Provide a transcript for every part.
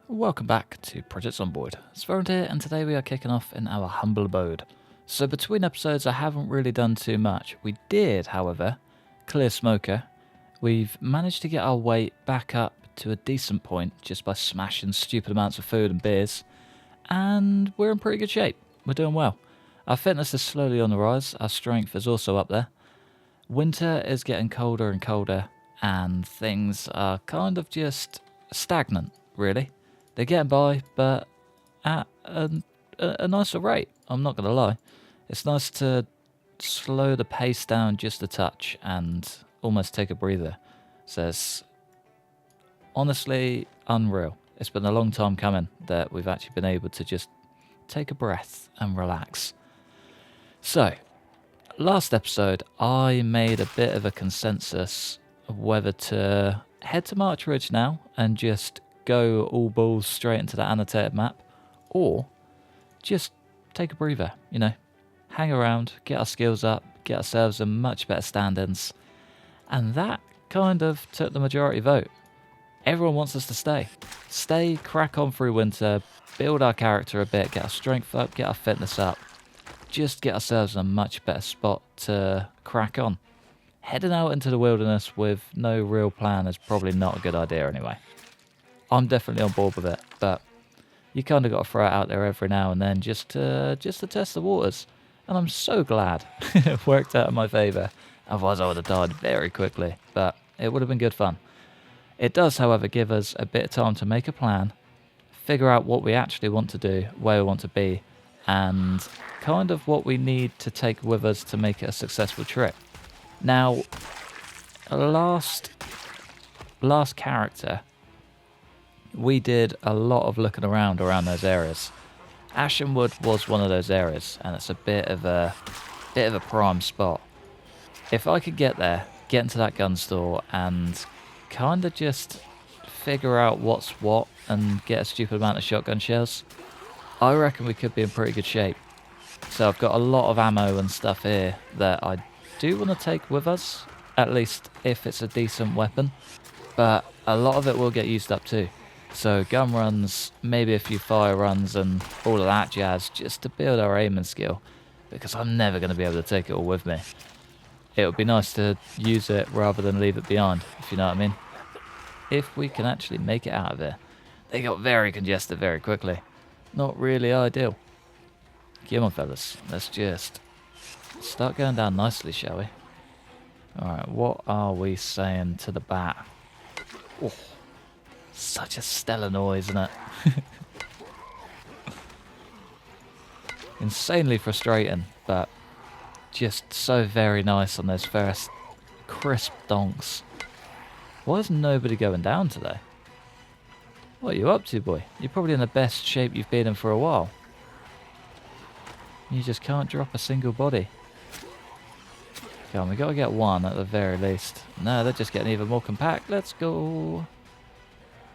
Welcome back to Project Zomboid. It's Zomboid here, and today we are kicking off in our humble abode. So between episodes I haven't really done too much. We did, however, clear Smoker. We've managed to get our weight back up to a decent point just by smashing stupid amounts of food and beers, and we're in pretty good shape. We're doing well. Our fitness is slowly on the rise, our strength is also up there. Winter is getting colder and colder, and things are kind of just stagnant, really. They're getting by, but at a nicer rate, I'm not going to lie. It's nice to slow the pace down just a touch and almost take a breather. So it's honestly unreal. It's been a long time coming that we've actually been able to just take a breath and relax. So, last episode, I made a bit of a consensus of whether to head to March Ridge now and just go all balls straight into the annotated map, or just take a breather, hang around, get our skills up, get ourselves in much better stand-ins. And that kind of took the majority vote. Everyone wants us to stay, crack on through winter, build our character a bit, get our strength up, get our fitness up, just get ourselves in a much better spot to crack on. Heading out into the wilderness with no real plan is probably not a good idea anyway. I'm definitely on board with it, but you kind of got to throw it out there every now and then just to test the waters. And I'm so glad it worked out in my favour. Otherwise I would have died very quickly, but it would have been good fun. It does, however, give us a bit of time to make a plan, figure out what we actually want to do, where we want to be, and kind of what we need to take with us to make it a successful trip. Now, last character, we did a lot of looking around those areas. Ashenwood was one of those areas, and it's a bit of a prime spot. If I could get there, get into that gun store, and kind of just figure out what's what and get a stupid amount of shotgun shells, I reckon we could be in pretty good shape. So I've got a lot of ammo and stuff here that I do want to take with us, at least if it's a decent weapon, but a lot of it will get used up too. So gun runs, maybe a few fire runs and all of that jazz, just to build our aiming skill, because I'm never going to be able to take it all with me. It would be nice to use it rather than leave it behind, if you know what I mean. If we can actually make it out of here. They got very congested very quickly. Not really ideal. Come on, fellas. Let's just start going down nicely, shall we? Alright, what are we saying to the bat? Oh, such a stellar noise, isn't it? Insanely frustrating, but just so very nice on those first crisp donks. Why is nobody going down today? What are you up to, boy? You're probably in the best shape you've been in for a while. You just can't drop a single body. Come on, we gotta get one at the very least. No, they're just getting even more compact. Let's go.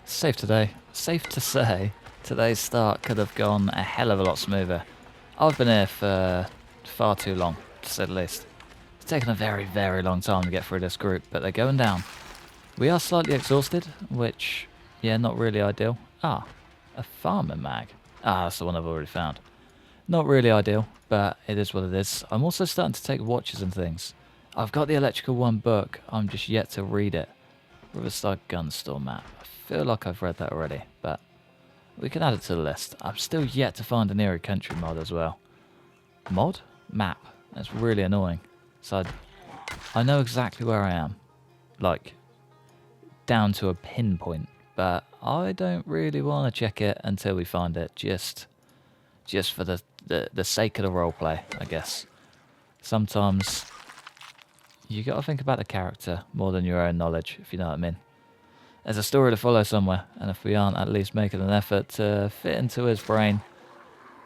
Safe today. Safe to say, today's start could have gone a hell of a lot smoother. I've been here for far too long, to say the least. It's taken a very, very long time to get through this group, but they're going down. We are slightly exhausted, which, yeah, not really ideal. Ah, a farming mag. Ah, that's the one I've already found. Not really ideal, but it is what it is. I'm also starting to take watches and things. I've got the Electrical 1 book, I'm just yet to read it. Riverside Gun Store map. I feel like I've read that already, but we can add it to the list. I'm still yet to find an Eerie Country mod as well. Mod? Map. That's really annoying. So I know exactly where I am. Like, down to a pinpoint. But I don't really want to check it until we find it. Just for the sake of the roleplay, I guess. Sometimes you got to think about the character more than your own knowledge, if you know what I mean. There's a story to follow somewhere, and if we aren't at least making an effort to fit into his brain,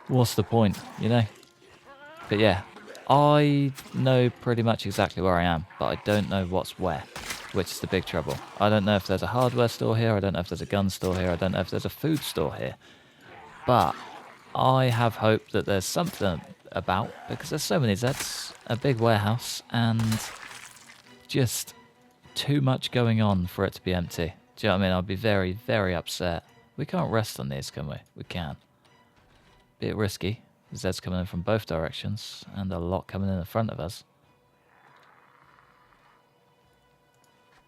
what's the point, you know? But yeah, I know pretty much exactly where I am, but I don't know what's where, which is the big trouble. I don't know if there's a hardware store here, I don't know if there's a gun store here, I don't know if there's a food store here. But I have hope that there's something about, because there's so many zeds, a big warehouse, and just too much going on for it to be empty. Do you know what I mean? I'd be very, very upset We can't rest on these, can we? We can. Bit risky. Zeds coming in from both directions, and a lot coming in front of us.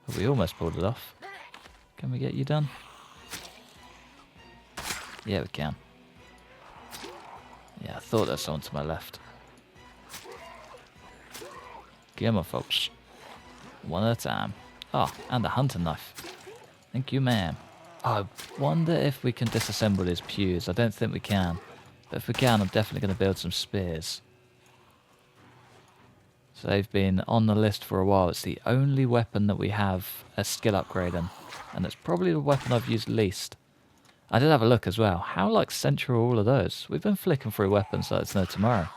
But we almost pulled it off. Can we get you done? Yeah, we can. Yeah, I thought there was someone to my left. Come on, folks. One at a time. Oh, and a hunting knife. Thank you, ma'am. I wonder if we can disassemble these pews. I don't think we can. But if we can, I'm definitely going to build some spears. So they've been on the list for a while. It's the only weapon that we have a skill upgrade in. And it's probably the weapon I've used least. I did have a look as well. How like central are all of those? We've been flicking through weapons like it's no tomorrow.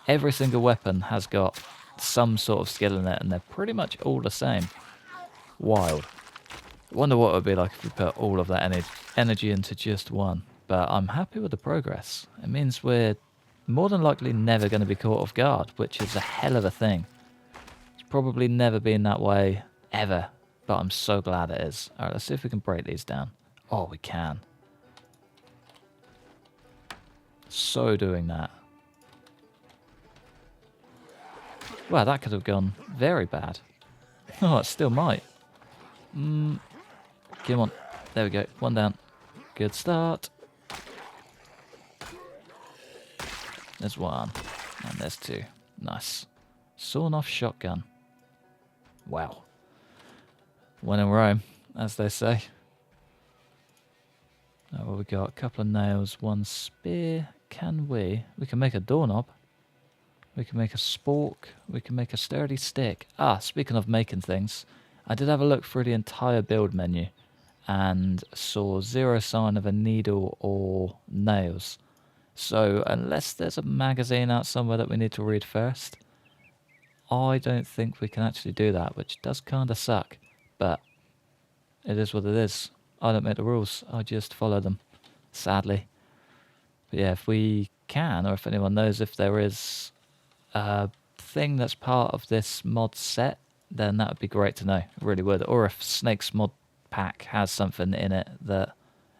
Every single weapon has got some sort of skill in it, and they're pretty much all the same. Wild. I wonder what it would be like if we put all of that energy into just one. But I'm happy with the progress. It means we're more than likely never going to be caught off guard, which is a hell of a thing. It's probably never been that way, ever. But I'm so glad it is. Alright, let's see if we can break these down. Oh, we can. So doing that. Well, that could have gone very bad. Oh, it still might. Come on. There we go. One down. Good start. There's one. And there's two. Nice. Sawn-off shotgun. Wow. When in Rome, as they say. Oh, well, we got a couple of nails, one spear. Can we? We can make a doorknob. We can make a spork. We can make a sturdy stick. Ah, speaking of making things, I did have a look through the entire build menu and saw zero sign of a needle or nails. So unless there's a magazine out somewhere that we need to read first, I don't think we can actually do that, which does kind of suck. But it is what it is. I don't make the rules. I just follow them, sadly. But yeah, if we can, or if anyone knows if there is a thing that's part of this mod set, then that would be great to know. It really would. Or if Snake's mod pack has something in it that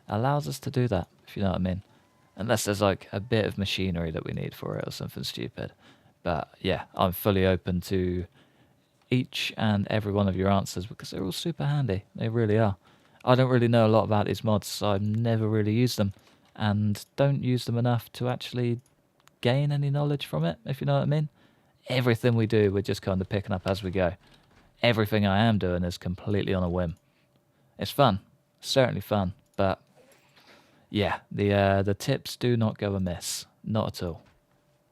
allows us to do that, if you know what I mean. Unless there's like a bit of machinery that we need for it or something stupid. But yeah, I'm fully open to each and every one of your answers because they're all super handy. They really are. I don't really know a lot about these mods, so I've never really used them and don't use them enough to actually gain any knowledge from it, if you know what I mean. Everything we do, we're just kind of picking up as we go. Everything I am doing is completely on a whim. It's fun, certainly fun, but yeah, the tips do not go amiss, not at all.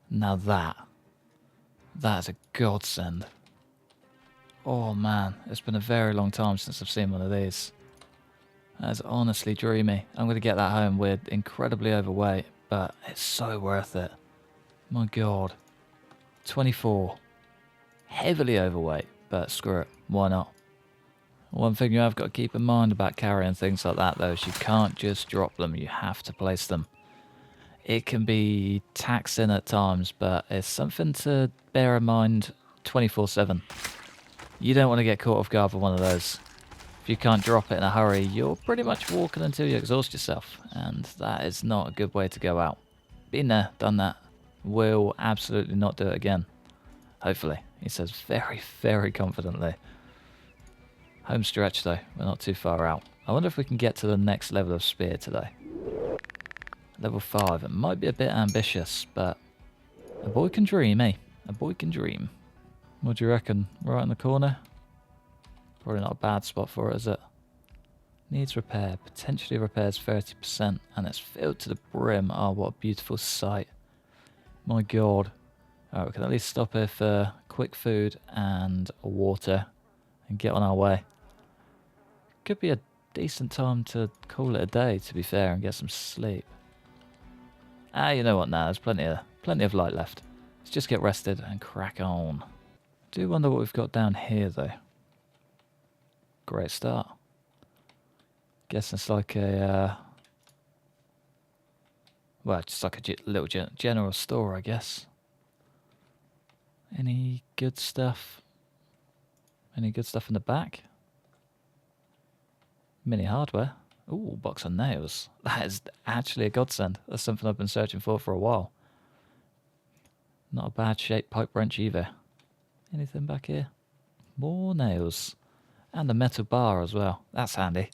Now that's a godsend. Oh man, it's been a very long time since I've seen one of these. That is honestly dreamy. I'm going to get that home. We're incredibly overweight, but it's so worth it. My god. 24. Heavily overweight, but screw it. Why not? One thing you have got to keep in mind about carrying things like that, though, is you can't just drop them. You have to place them. It can be taxing at times, but it's something to bear in mind 24/7. You don't want to get caught off guard with one of those. If you can't drop it in a hurry, you're pretty much walking until you exhaust yourself, and that is not a good way to go out. Been there, done that. Will absolutely not do it again. Hopefully, he says very, very confidently. Home stretch though, we're not too far out. I wonder if we can get to the next level of spear today. Level 5, it might be a bit ambitious, but a boy can dream, eh? A boy can dream. What do you reckon? Right in the corner? Probably not a bad spot for it, is it? Needs repair. Potentially repairs 30%, and it's filled to the brim. Oh, what a beautiful sight. My god. Alright, we can at least stop here for quick food and water and get on our way. Could be a decent time to call it a day, to be fair, and get some sleep. Ah, you know what now? There's plenty of light left. Let's just get rested and crack on. Do wonder what we've got down here, though. Great start. Guess it's like a, well, just like a little general store, I guess. Any good stuff? Any good stuff in the back? Mini hardware. Ooh, box of nails. That is actually a godsend. That's something I've been searching for a while. Not a bad shaped pipe wrench either. Anything back here? More nails. And a metal bar as well. That's handy.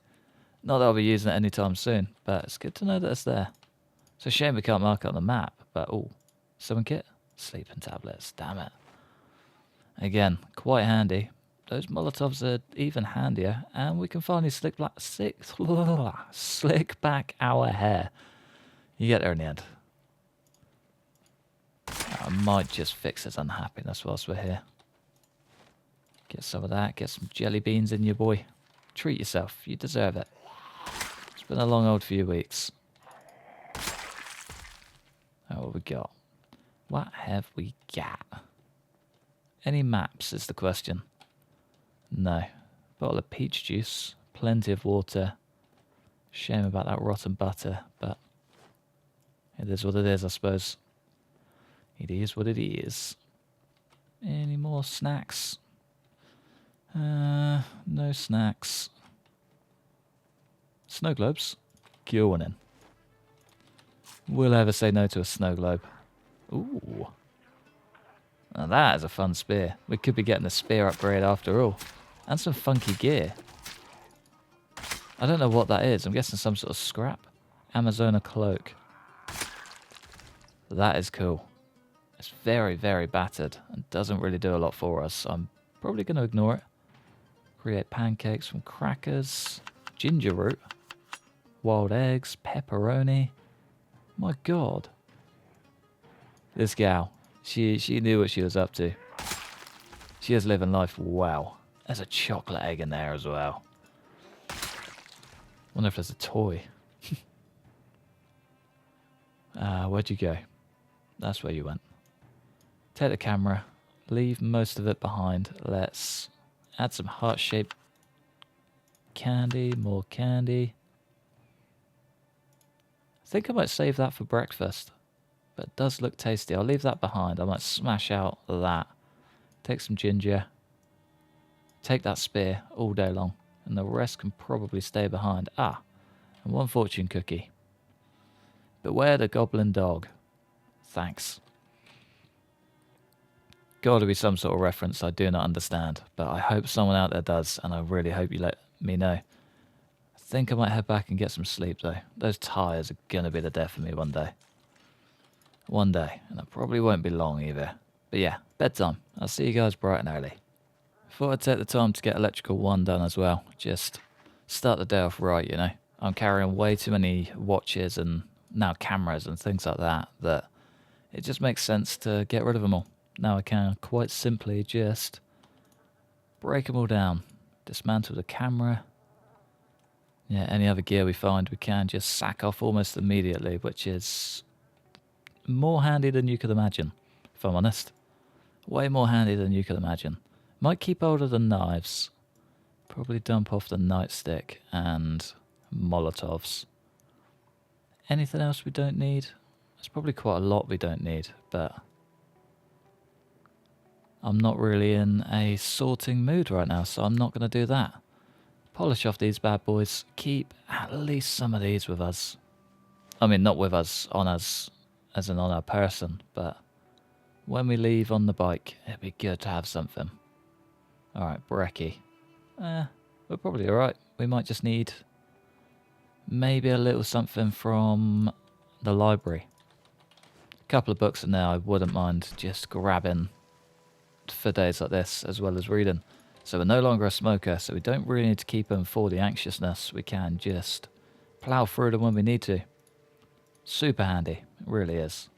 Not that I'll be using it anytime soon, but it's good to know that it's there. It's a shame we can't mark it on the map, but ooh. Sewing kit? Sleeping tablets. Damn it. Again, quite handy. Those Molotovs are even handier, and we can finally slick back our hair. You get there in the end. I might just fix his unhappiness whilst we're here. Get some of that, get some jelly beans in you, boy. Treat yourself, you deserve it. It's been a long old few weeks. Oh, what we got? What have we got? Any maps is the question. No. Bottle of peach juice, plenty of water. Shame about that rotten butter, but it is what it is, I suppose. It is what it is. Any more snacks? No snacks. Snow globes? Go on in. Will ever say no to a snow globe? Ooh. Now that is a fun spear. We could be getting a spear upgrade after all. And some funky gear. I don't know what that is. I'm guessing some sort of scrap. Amazona cloak. That is cool. It's very, very battered and doesn't really do a lot for us. So I'm probably going to ignore it. Create pancakes from crackers. Ginger root. Wild eggs. Pepperoni. My God. This gal. She knew what she was up to. She is living life well. There's a chocolate egg in there as well. Wonder if there's a toy. Where'd you go? That's where you went. Take the camera. Leave most of it behind. Let's add some heart-shaped candy. More candy. I think I might save that for breakfast. But it does look tasty. I'll leave that behind. I might smash out that. Take some ginger. Take that spear all day long. And the rest can probably stay behind. Ah, and one fortune cookie. Beware the goblin dog. Thanks. Got to be some sort of reference I do not understand. But I hope someone out there does. And I really hope you let me know. I think I might head back and get some sleep though. Those tyres are going to be the death of me one day. One day. And it probably won't be long either. But yeah, bedtime. I'll see you guys bright and early. Thought I'd take the time to get electrical 1 done as well. Just start the day off right, you know. I'm carrying way too many watches and now cameras and things like that it just makes sense to get rid of them all. Now I can quite simply just break them all down. Dismantle the camera. Yeah, any other gear we find we can just sack off almost immediately, which is more handy than you could imagine, if I'm honest. Way more handy than you could imagine. Might keep hold of the knives. Probably dump off the nightstick and Molotovs. Anything else we don't need? There's probably quite a lot we don't need, but I'm not really in a sorting mood right now, so I'm not going to do that. Polish off these bad boys. Keep at least some of these with us. I mean, not with us, on us, as in on our person, but when we leave on the bike, it'd be good to have something. Alright, brekkie. We're probably alright. We might just need maybe a little something from the library. A couple of books in there I wouldn't mind just grabbing for days like this, as well as reading. So we're no longer a smoker, so we don't really need to keep them for the anxiousness. We can just plough through them when we need to. Super handy. It really is.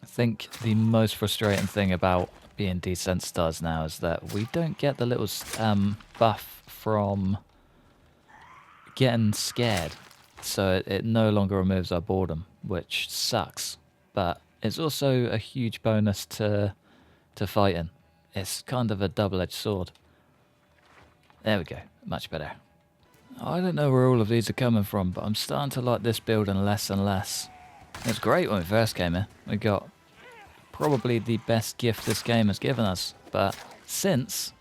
I think the most frustrating thing about being desensitized now is that we don't get the little buff from getting scared. So it no longer removes our boredom, which sucks. But it's also a huge bonus to fighting. It's kind of a double-edged sword. There we go. Much better. I don't know where all of these are coming from, but I'm starting to like this building less and less. It was great when we first came here. We got probably the best gift this game has given us, but since,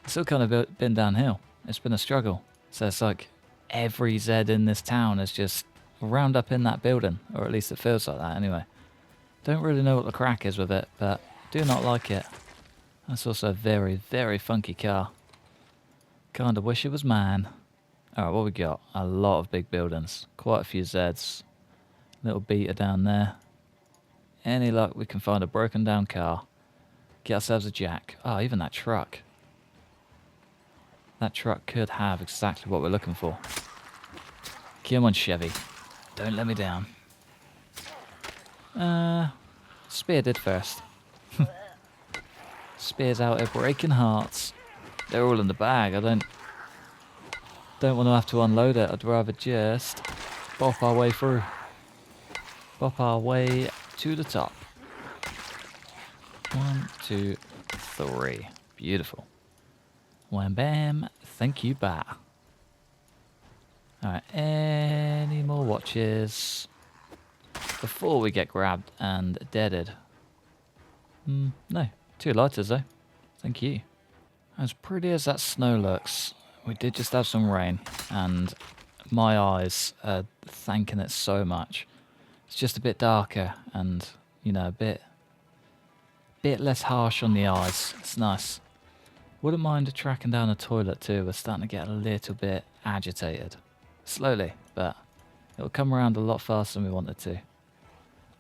it's still kind of been downhill. It's been a struggle. So it's like every Zed in this town is just round up in that building, or at least it feels like that anyway. Don't really know what the crack is with it, but do not like it. That's also a very, very funky car. Kinda wish it was mine. Alright, what we got? A lot of big buildings. Quite a few Zeds. Little beater down there. Any luck we can find a broken down car. Get ourselves a jack. Oh, even that truck. That truck could have exactly what we're looking for. Come on, Chevy. Don't let me down. Spear did first. Spear's out here breaking hearts. They're all in the bag. I don't want to have to unload it. I'd rather just bop our way through. Bop our way to the top. 1, 2, 3. Beautiful. Wham bam. Thank you, bye. Alright, any more watches before we get grabbed and deaded? No. 2 lighters though. Thank you. As pretty as that snow looks, we did just have some rain, and my eyes are thanking it so much. It's just a bit darker and, you know, a bit less harsh on the eyes. It's nice. Wouldn't mind tracking down a toilet too. We're starting to get a little bit agitated. Slowly, but it'll come around a lot faster than we wanted to.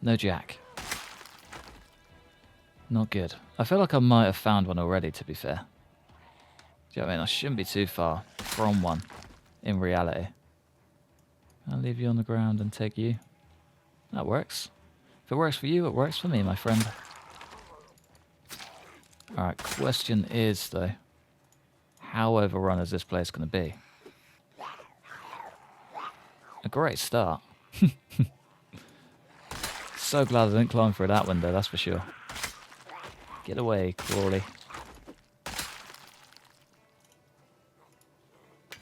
No jack. Not good. I feel like I might have found one already, to be fair. Do you know what I mean? I shouldn't be too far from one, in reality. I'll leave you on the ground and take you. That works. If it works for you, it works for me, my friend. Alright, question is, though, how overrun is this place going to be? A great start. So glad I didn't climb through that window, that's for sure. Get away, Crawley.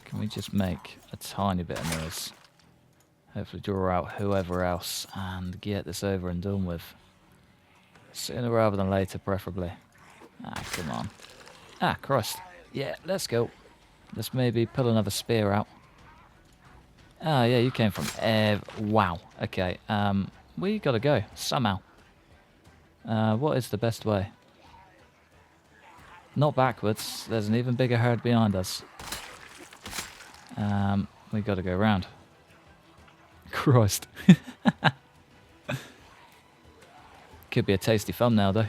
Can we just make a tiny bit of noise? Hopefully draw out whoever else and get this over and done with. Sooner rather than later, preferably. Ah, come on. Ah, Christ. Yeah, let's go. Let's maybe pull another spear out. Ah, yeah, you came from... wow. Okay, we gotta go, somehow. What is the best way? Not backwards. There's an even bigger herd behind us. We gotta go round. Christ. Could be a tasty thumbnail, though.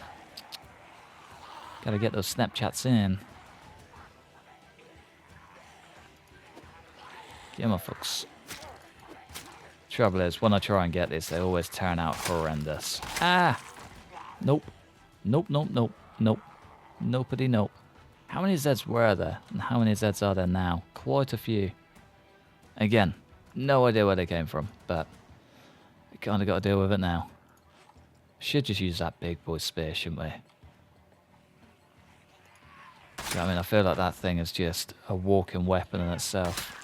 Gotta get those Snapchats in. Come on, folks. Trouble is, when I try and get this, they always turn out horrendous. Ah! Nope. Nope, nope, nope, nope. Nopedy nope. How many Zeds were there, and how many Zeds are there now? Quite a few. Again, no idea where they came from, but we kind of got to deal with it now. Should just use that big boy spear, shouldn't we? I mean, I feel like that thing is just a walking weapon in itself.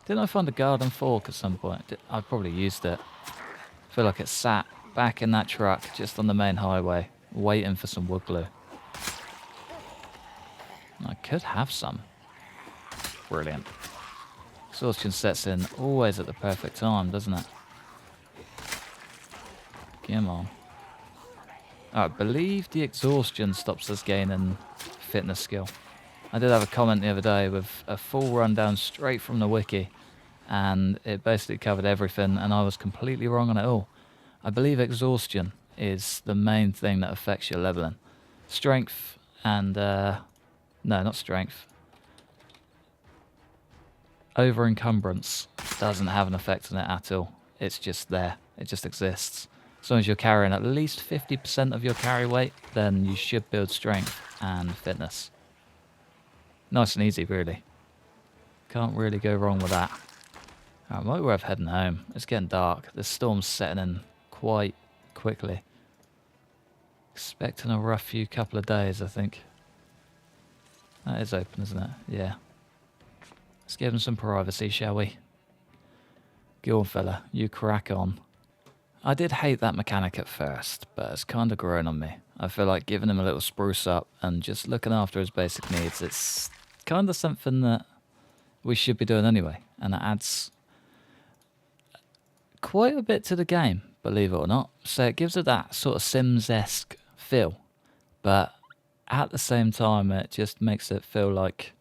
Didn't I find a garden fork at some point? I probably used it. I feel like it sat back in that truck just on the main highway, waiting for some wood glue. I could have some. Brilliant. Exhaustion sets in always at the perfect time, doesn't it? Come on. I believe the exhaustion stops us gaining fitness skill. I did have a comment the other day with a full rundown straight from the wiki, and it basically covered everything, and I was completely wrong on it all. I believe exhaustion is the main thing that affects your leveling. Strength and... no, not strength. Over encumbrance doesn't have an effect on it at all. It's just there. It just exists. As long as you're carrying at least 50% of your carry weight, then you should build strength and fitness. Nice and easy, really. Can't really go wrong with that. Alright, might be worth heading home. It's getting dark. The storm's setting in quite quickly. Expecting a rough few couple of days, I think. That is open, isn't it? Yeah. Let's give him some privacy, shall we? Go on, fella. You crack on. I did hate that mechanic at first, but it's kind of grown on me. I feel like giving him a little spruce up and just looking after his basic needs, it's kind of something that we should be doing anyway. And it adds quite a bit to the game, believe it or not. So it gives it that sort of Sims-esque feel, but at the same time it just makes it feel like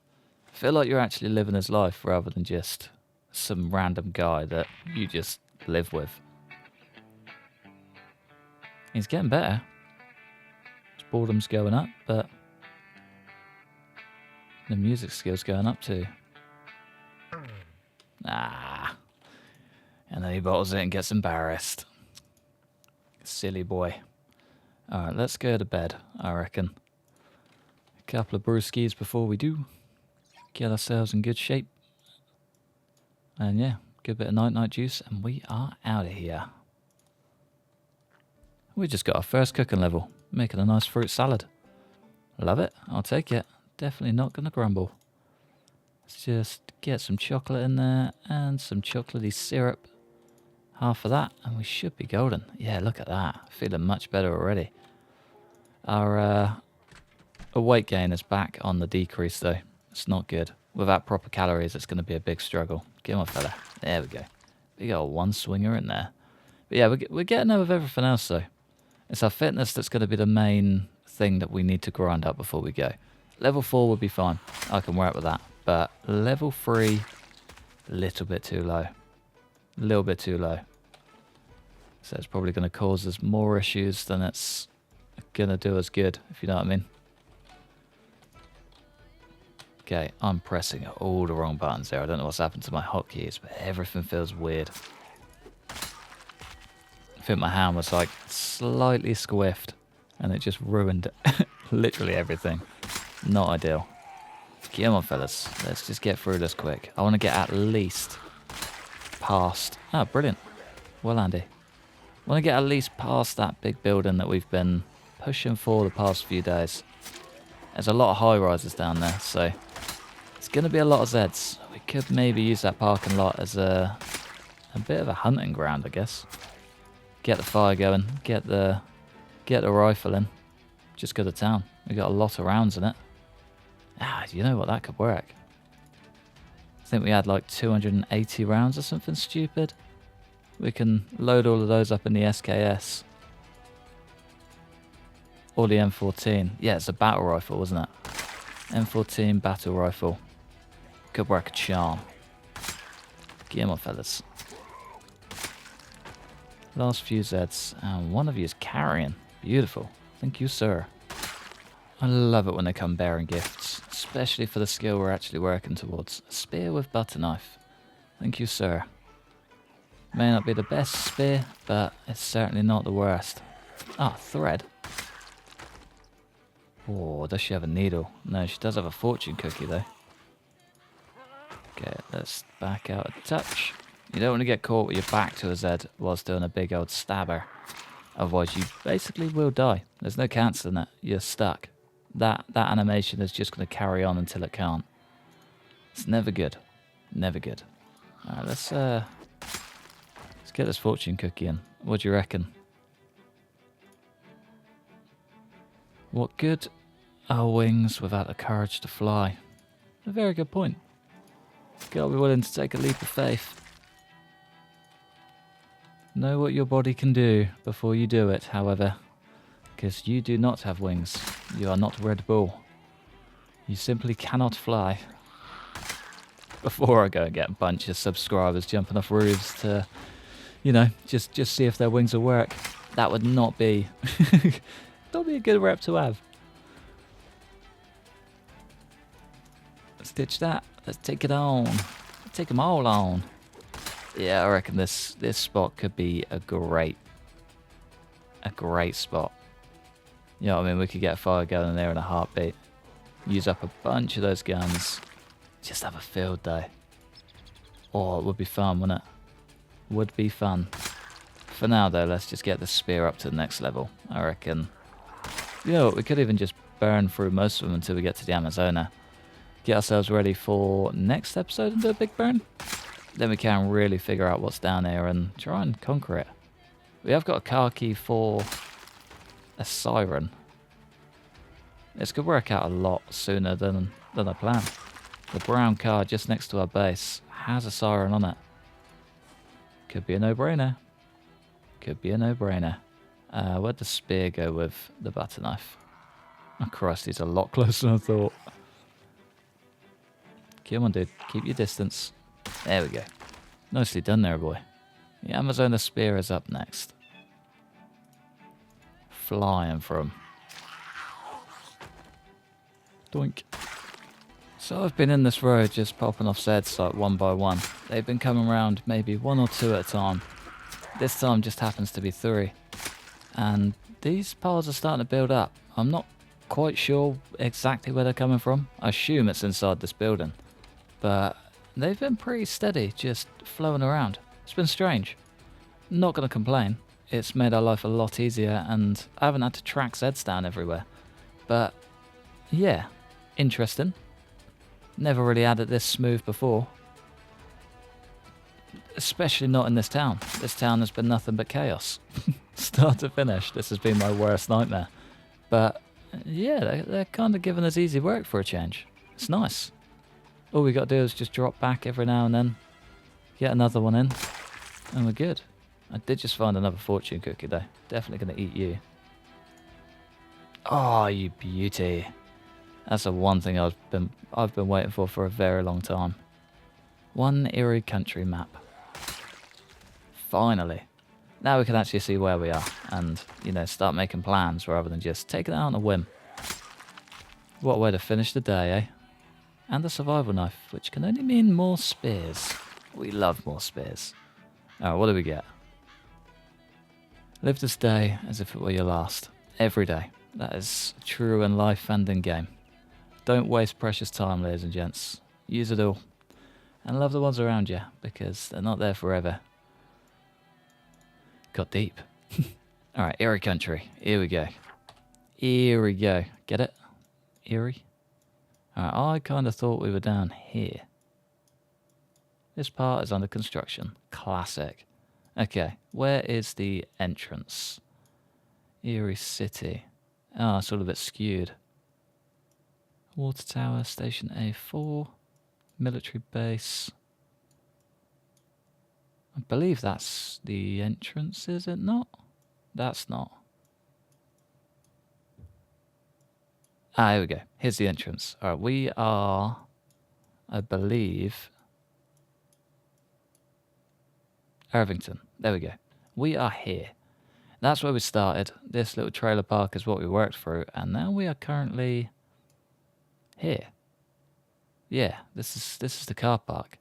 you're actually living his life rather than just some random guy that you just live with. He's getting better. His boredom's going up, but the music skill's going up too. Ah. And then he bottles it and gets embarrassed. Silly boy. Alright, let's go to bed, I reckon. A couple of brewskis before we do. Get ourselves in good shape. And yeah, good bit of night-night juice, and we are out of here. We just got our first cooking level. Making a nice fruit salad. Love it. I'll take it. Definitely not going to grumble. Let's just get some chocolate in there and some chocolatey syrup. Half of that and we should be golden. Yeah, look at that. Feeling much better already. Our weight gain is back on the decrease though. It's not good. Without proper calories, it's going to be a big struggle. Get on, fella. There we go. We got one swinger in there. But yeah, we're getting over everything else though. It's our fitness that's going to be the main thing that we need to grind up before we go. Level 4 would be fine. I can work with that. But level 3, a little bit too low. A little bit too low. So it's probably going to cause us more issues than it's going to do us good, if you know what I mean. Okay, I'm pressing all the wrong buttons there. I don't know what's happened to my hotkeys, but everything feels weird. I think my hand was like slightly squiffed and it just ruined literally everything. Not ideal. Come on, fellas. Let's just get through this quick. I want to get at least past... Oh, brilliant. Well, Andy. I want to get at least past that big building that we've been pushing for the past few days. There's a lot of high-rises down there, so it's going to be a lot of zeds. We could maybe use that parking lot as a bit of a hunting ground, I guess. Get the fire going, get the rifle in. Just go to town. We got a lot of rounds in it. Ah, you know what? That could work. I think we had like 280 rounds or something stupid. We can load all of those up in the SKS. Or the M14. Yeah, it's a battle rifle, wasn't it? M14 battle rifle. Could work a charm. Get on, fellas. Last few Zeds. And one of you is carrying. Beautiful. Thank you, sir. I love it when they come bearing gifts. Especially for the skill we're actually working towards. A spear with butter knife. Thank you, sir. May not be the best spear, but it's certainly not the worst. Ah, thread. Oh, does she have a needle? No, she does have a fortune cookie, though. Okay, let's back out a touch. You don't want to get caught with your back to a Zed whilst doing a big old stabber. Otherwise, you basically will die. There's no cancelling it. You're stuck. That animation is just going to carry on until it can't. It's never good. Never good. Alright, let's get this fortune cookie in. What do you reckon? What good are wings without the courage to fly? A very good point. Gotta be willing to take a leap of faith. Know what your body can do before you do it, however. Because you do not have wings. You are not Red Bull. You simply cannot fly. Before I go and get a bunch of subscribers jumping off roofs to, you know, just see if their wings will work. That would not be... not be a good rep to have. Let's ditch that. Let's take it on. Let's take them all on. Yeah, I reckon this spot could be a great spot. You know what I mean? We could get a fire going in there in a heartbeat. Use up a bunch of those guns. Just have a field day. Oh, it would be fun, wouldn't it? Would be fun. For now, though, let's just get the spear up to the next level. I reckon. You know, we could even just burn through most of them until we get to the Amazona. Get ourselves ready for next episode and do a big burn. Then we can really figure out what's down there and try and conquer it. We have got a car key for a siren. This could work out a lot sooner than I planned. The brown car just next to our base has a siren on it. Could be a no-brainer. Could be a no-brainer. Where'd the spear go with the butter knife? Oh Christ, he's a lot closer than I thought. Come on, dude. Keep your distance. There we go. Nicely done there, boy. The Amazona spear is up next. Flying from. Doink. So I've been in this road just popping off zeds like one by one. They've been coming around maybe 1 or 2 at a time. This time just happens to be 3. And these piles are starting to build up. I'm not quite sure exactly where they're coming from. I assume it's inside this building. But they've been pretty steady, just flowing around. It's been strange. Not going to complain. It's made our life a lot easier and I haven't had to track zeds down everywhere. But yeah, interesting. Never really had it this smooth before. Especially not in this town. This town has been nothing but chaos. Start to finish, this has been my worst nightmare. But yeah, they're kind of giving us easy work for a change. It's nice. All we got to do is just drop back every now and then. Get another one in. And we're good. I did just find another fortune cookie though. Definitely going to eat you. Oh, you beauty. That's the one thing I've been waiting for a very long time. One eerie country map. Finally. Now we can actually see where we are and, you know, start making plans rather than just taking it out on a whim. What a way to finish the day, eh? And a survival knife, which can only mean more spears. We love more spears. Alright, what do we get? Live this day as if it were your last. Every day. That is true in life and in game. Don't waste precious time, ladies and gents. Use it all. And love the ones around you, because they're not there forever. Got deep. Alright, eerie country. Here we go. Here we go. Get it? Eerie? Alright, I kind of thought we were down here. This part is under construction. Classic. Okay, where is the entrance? Eerie City. Ah, it's all a bit skewed. Water tower, station A4. Military base. I believe that's the entrance, is it not? That's not. Ah, here we go. Here's the entrance. Alright, we are, I believe, Irvington. There we go. We are here. That's where we started. This little trailer park is what we worked through, and now we are currently here. Yeah, this is the car park.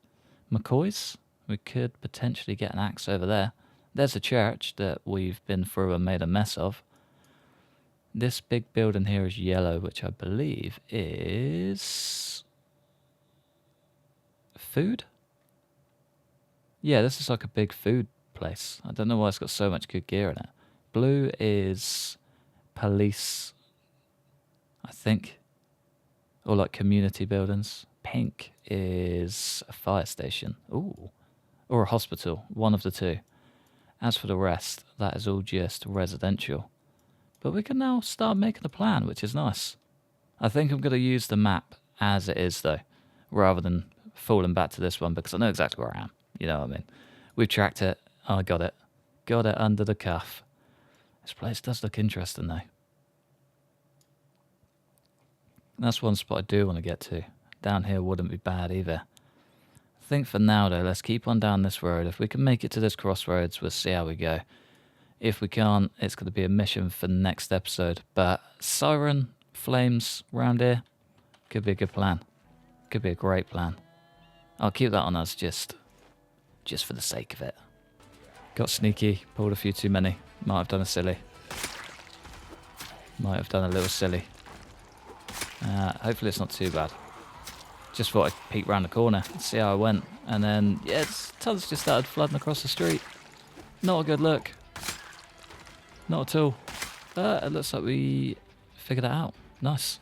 McCoy's? We could potentially get an axe over there. There's a church that we've been through and made a mess of. This big building here is yellow, which I believe is food? Yeah, this is like a big food place. I don't know why it's got so much good gear in it. Blue is police, I think. Or like community buildings. Pink is a fire station. Ooh. Or a hospital. One of the two. As for the rest, that is all just residential. But we can now start making a plan, which is nice. I think I'm going to use the map as it is, though, rather than falling back to this one, because I know exactly where I am. You know what I mean? We've tracked it. I got it. Got it under the cuff. This place does look interesting, though. That's one spot I do want to get to. Down here wouldn't be bad either. I think for now, though, let's keep on down this road. If we can make it to this crossroads, we'll see how we go. If we can't, it's going to be a mission for next episode. But siren, flames around here, could be a good plan. Could be a great plan. I'll keep that on us just for the sake of it. Got sneaky, pulled a few too many. Might have done a silly. Might have done a little silly. Hopefully it's not too bad. Just thought I'd peek round the corner and see how I went. And then, yeah, tons just started flooding across the street. Not a good look. Not at all. But it looks like we figured it out. Nice.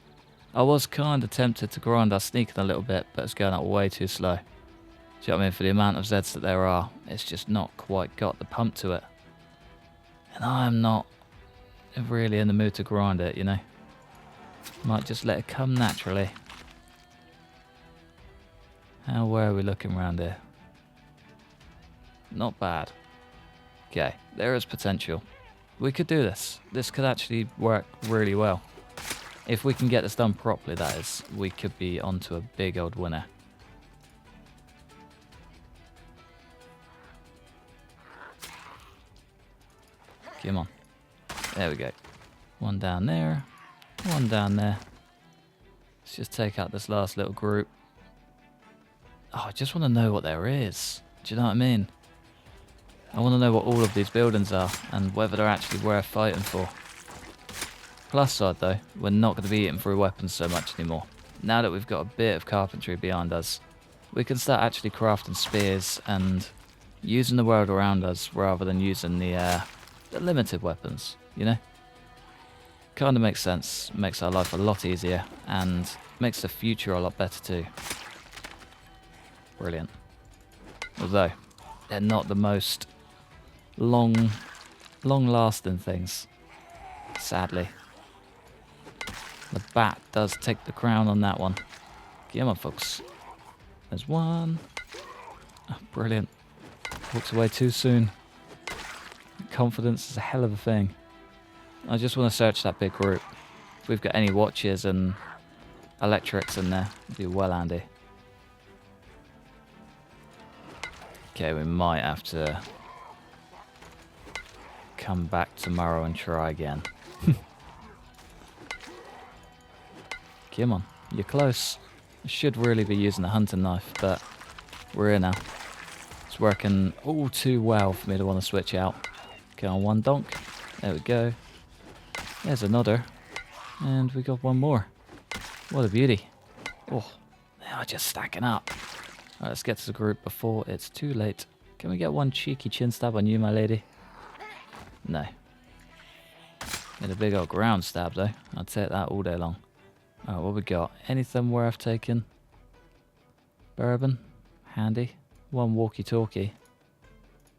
I was kind of tempted to grind our sneaking a little bit, but it's going out way too slow. Do you know what I mean? For the amount of zeds that there are, it's just not quite got the pump to it. And I'm not really in the mood to grind it, you know. Might just let it come naturally. Where are we looking around here? Not bad. Okay, there is potential. We could do this. This could actually work really well. If we can get this done properly, that is, we could be onto a big old winner. Come on. There we go. One down there. One down there. Let's just take out this last little group. Oh, I just want to know what there is. Do you know what I mean? I want to know what all of these buildings are and whether they're actually worth fighting for. Plus side though, we're not going to be eating through weapons so much anymore. Now that we've got a bit of carpentry behind us, we can start actually crafting spears and using the world around us rather than using the limited weapons, you know? Kind of makes sense, makes our life a lot easier and makes the future a lot better too. Brilliant. Although, they're not the most long-lasting things, sadly. The bat does take the crown on that one. Come on, folks. There's one. Oh, brilliant. Walks away too soon. Confidence is a hell of a thing. I just want to search that big group. If we've got any watches and electrics in there, it'd be well handy. Okay, we might have to come back tomorrow and try again. Come on, you're close. I should really be using a hunting knife, but we're here now. It's working all too well for me to want to switch out. Okay, on one donk. There we go. There's another. And we got one more. What a beauty. Oh, they are just stacking up. Alright, let's get to the group before it's too late. Can we get one cheeky chin stab on you, my lady? No. Get a big old ground stab, though. I'd take that all day long. Alright, what we got? Anything worth taking? Bourbon? Handy. One walkie-talkie.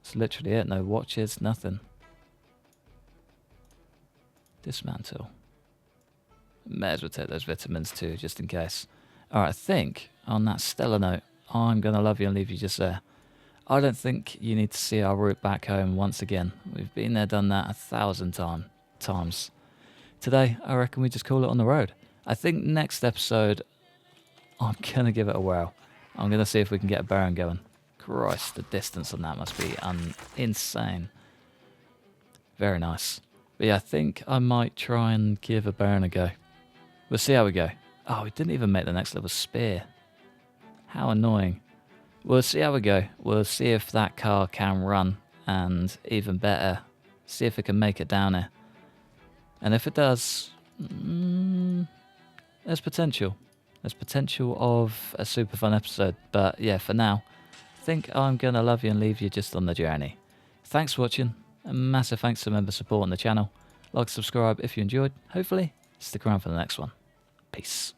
That's literally it. No watches, nothing. Dismantle. May as well take those vitamins too, just in case. Alright, I think, on that stellar note, I'm going to love you and leave you just there. I don't think you need to see our route back home once again. We've been there, done that 1,000 times. Today, I reckon we just call it on the road. I think next episode, I'm going to give it a whirl. I'm going to see if we can get a burn going. Christ, the distance on that must be insane. Very nice. But yeah, I think I might try and give a burn a go. We'll see how we go. Oh, we didn't even make the next level spear. How annoying. We'll see how we go. We'll see if that car can run. And even better, see if it can make it down here. And if it does, there's potential. There's potential of a super fun episode. But yeah, for now, I think I'm going to love you and leave you just on the journey. Thanks for watching. A massive thanks to members supporting the channel. Like, subscribe if you enjoyed. Hopefully, stick around for the next one. Peace.